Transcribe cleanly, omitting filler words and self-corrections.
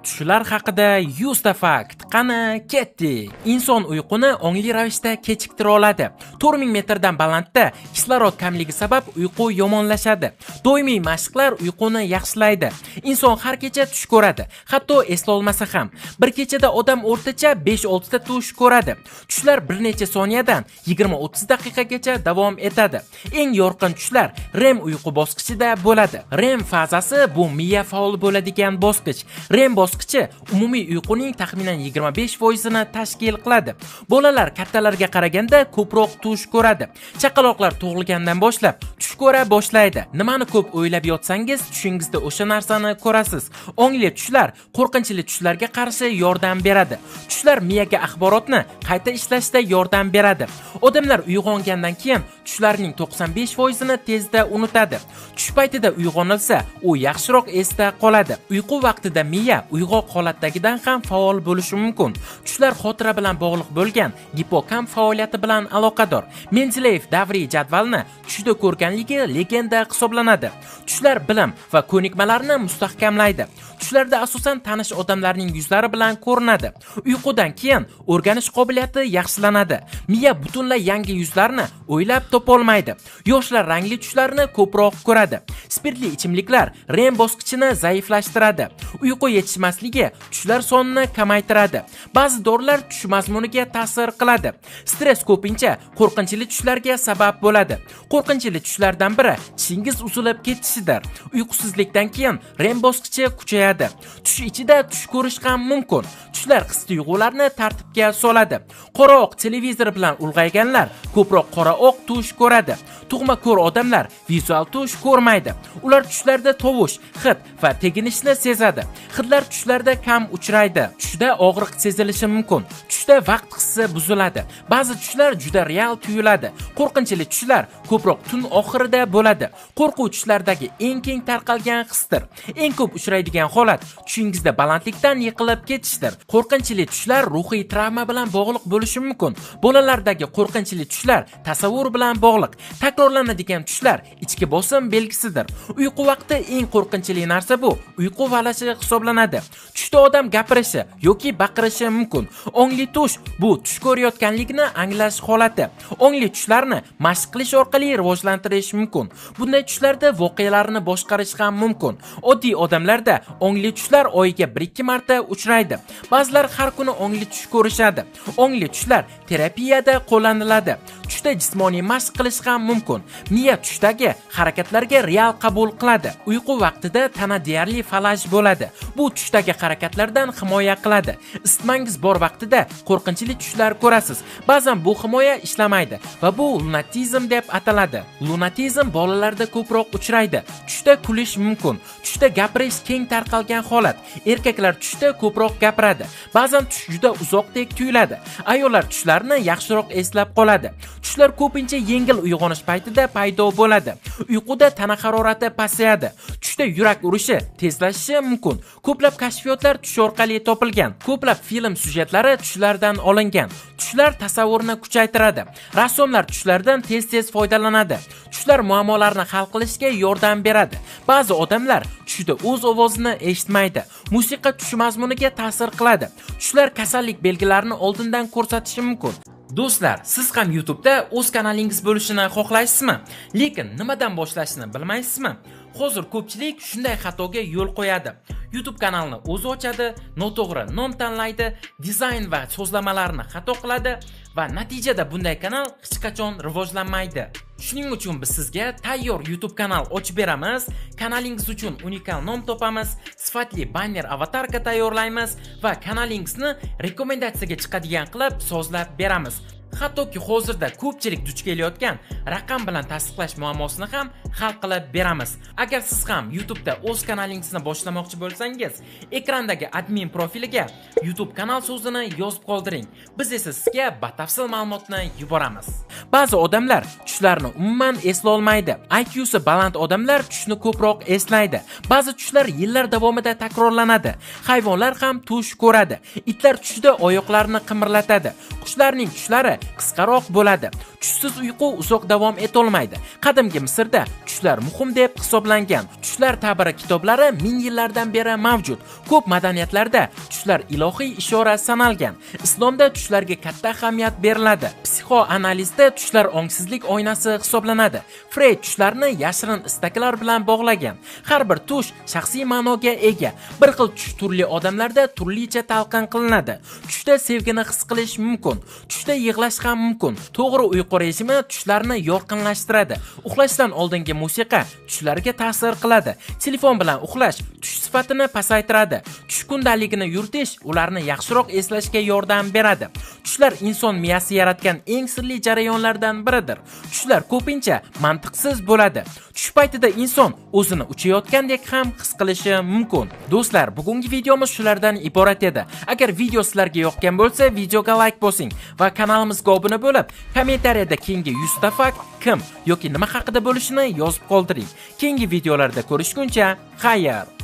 Tushlar haqida 100 ta fakt. Qani ketdik. Inson uyquni ongli ravishda kechiktira oladi. 4000 metrdan balandda kislorod kamligi sabab uyqu yomonlashadi. Doimiy mashqlar uyquni yaxshilaydi. Inson har kecha tush ko'radi. Hatto esla olmasa ham. Bir kechada odam o'rtacha 5-6 ta tush ko'radi. Tushlar bir necha soniyadan 20-30 daqiqagacha davom etadi. Eng yorqin tushlar REM uyqu bosqichida bo'ladi. REM fazasi bu miya faol bo'ladigan bosqich. REM bosqichi umumiy uyquning taxminan 25% ni tashkil qiladi. Bolalar kattalarga qaraganda ko'proq tush ko'radi. Chaqaloqlar tug'ilgandan boshlab tush ko'ra boshlaydi. Nimani ko'p o'ylab yotsangiz, tushingizda o'sha narsani ko'rasiz. Ongli tushlar qo'rqinchli tushlarga qarshi yordam beradi. Tushlar miyaga axborotni qayta ishlashda yordam beradi. Odamlar uyg'ongandan keyin tushlarning 95% ni tezda unutadi. Tush paytida uyg'onilsa, u yaxshiroq esda qoladi. Uyqu vaqtida miya uyg'oq holatdagidan ham faol bo'lishi mumkin. Tushlar xotira bilan bog'liq bo'lgan gipokamp faoliyati bilan aloqador. Mendeleyev davriy jadvalni tushda ko'rganligi legenda hisoblanadi. Tushlar bilim va ko'nikmalarni mustahkamlaydi. Tushlarda asosan tanish odamlarning yuzlari bilan ko'rinadi. Uyqudan keyin o'rganish qobiliyati yaxshilanadi. Miya butunlay yangi yuzlarni o'ylab topolmaydi. Yoshlar rangli tushlarni ko'proq ko'radi. Spirtli ichimliklar REM bosqichini zaiflashtiradi. Uyqu yetishmasligi tushlar sonini kamaytiradi. Ba'zi dorilar tush mazmuniga ta'sir qiladi. Stress ko'pincha qo'rqinchli tushlarga sabab bo'ladi. Qo'rqinchli tushlardan biri tishingiz uzilib ketishidir. Uyqusizlikdan keyin REM bosqichi kuchayadi. Tush ichida tush ko'rish ham mumkin. Tushlar his tuyg'ularni tartibga soladi. Qora oq televizor bilan ulg'ayganlar ko'proq qora oq tush ko'radi. Tug'ma ko'r odamlar vizual tush ko'rmaydi. Ular tushlarda tovush, hid va teginishni sezadi. Hidlar tushlarda kam uchraydi. Tushda og'riq sezilishi mumkin. Tushda vaqt hissi buziladi. Ba'zi tushlar juda real tuyuladi. Qo'rqinchli tushlar ko'proq tun oxirida bo'ladi. Qo'rquv tushlardagi eng keng tarqalgan hisdir. Eng ko'p uchraydigan holat tushingizda balandlikdan yiqilib ketishdir. Qo'rqinchli tushlar ruhiy travma bilan bog'liq bo'lishi mumkin. Bolalardagi qo'rqinchli tushlar tasavvur bilan bog'liq. Takrorlanadigan tushlar ichki bosim belgisidir. Uyqu vaqti eng qo'rqinchli narsa bu uyqu valashi hisoblanadi. Tushda odam gapirishi yoki baqirishi mumkin. Ongli tush bu tush ko'rayotganligini anglash holati. Ongli tushlarni mashq qilish orqali rivojlantirish mumkin. Bunday tushlarda voqealarni boshqarish ham mumkin. Oddiy odamlarda ongli tushlar oyiga 1-2 marta uchraydi. Ba'zilar har kuni ongli tush ko'rishadi. Ongli tushlar terapiyada qo'llaniladi. Tushda jismoniy mashq qilish ham mumkin. Miya tushdagi harakatlarga real qabul qiladi. Uyqu vaqtida tana deyarli falaj bo'ladi. Bu tushdagi harakatlardan himoya qiladi. Isitmangiz bor vaqtida qo'rqinchli tushlar ko'rasiz. Ba'zan bu himoya ishlamaydi va bu lunatizm deb ataladi. Lunatizm bolalarda ko'proq uchraydi. Tushda kulish mumkin. Tushda gapirish keng tarqalgan holat. Erkaklar tushda ko'proq gapiradi. Ba'zan tush juda uzoqdek tuyuladi. Ayollar tushlarni yaxshiroq eslab qoladi. Tushlar ko'pincha yengil uyg'onish paytida paydo bo'ladi. Uyquda tana harorati pasayadi. Tushda yurak urishi tezlashishi mumkin. Ko'plab kashfiyotlar tush orqali topilgan. Ko'plab film syujetlari tushlardan olingan. Tushlar tasavvurni kuchaytiradi. Rassomlar tushlardan tez-tez foydalanadi. Tushlar muammolarni hal qilishga yordam beradi. Ba'zi odamlar tushda o'z ovozini eshitmaydi. Musiqa tush mazmuniga ta'sir qiladi. Tushlar kasallik belgilarini oldindan ko'rsatishi mumkin. Do'stlar, siz ham YouTube'da o'z kanalingiz bo'lishini xohlaysizmi? Lekin nimadan boshlashni bilmaysizmi? Hozir ko'pchilik shunday xatoga yo'l qo'yadi. YouTube kanalni o'zi ochadi, noto'g'ri nom tanlaydi, dizayn va so'zlamalarni xato qiladi va natijada bunday kanal hech qachon rivojlanmaydi. Shuning uchun biz sizga tayyor YouTube kanal ochib beramiz, kanalingiz uchun unikal nom topamiz, sifatli banner avatarka tayyorlaymiz va kanalingizni rekomendatsiyaga chiqadigan qilib sozlab beramiz. Hattoki hozirda ko'pchilik duch kelayotgan raqam bilan tasdiqlash muammosini ham hal qilib beramiz. Agar siz ham YouTube'da o'z kanalingizni boshlamoqchi bo'lsangiz, ekrandagi admin profiliga YouTube kanal so'zini yozib qoldiring. Biz esa sizga batafsil ma'lumotni yuboramiz. Ba'zi odamlar tushlarni umuman esla olmaydi. IQsi baland odamlar tushni ko'proq eslaydi. Ba'zi tushlar yillar davomida takrorlanadi. Hayvonlar ham tush ko'radi. Itlar tushida oyoqlarini qimirlatadi. Qushlarning tushlari qisqaroq bo'ladi. Tushsiz uyqu uzoq davom etolmaydi. Qadimgi Misrda tushlar muhim deb hisoblangan. Tushlar ta'biri kitoblari ming yillardan beri mavjud. Ko'p madaniyatlarda tushlar ilohiy ishora sanalgan. Islomda tushlarga katta ahamiyat beriladi. Psixoanalizda tushlar ongsizlik oynasi hisoblanadi. Freyd tushlarni yashirin istaklar bilan bog'lagan. Har bir tush shaxsiy ma'noga ega. Bir xil tush turli odamlarda turlicha talqin qilinadi. Tushda sevgini his qilish mumkin. Tushda yig'lash ham mumkin. To'g'ri uyqu rejimi tushlarni yorqinlashtiradi. Uxlashdan oldingi musiqa tushlarga ta'sir qiladi. Telefon bilan uxlash tush sifatini pasaytiradi. Tush kundaligini yuritish ularni yaxshiroq eslashga yordam beradi. Tushlar inson miyasi yaratgan eng sirli jarayonlardan biridir. Tushlar ko'pincha mantiqsiz bo'ladi. Tush paytida inson o'zini uchayotgandek ham his qilishi mumkin. Do'stlar, bugungi videomiz shulardan iborat edi. Agar video sizlarga yoqqan bo'lsa, videoga like bosing va kanalimizga obuna bo'lib, kommentariyada keyingi 100 ta fakt kim yoki nima haqida bo'lishini yozib qoldiring. Keyingi videolarda ko'rishguncha, xayr.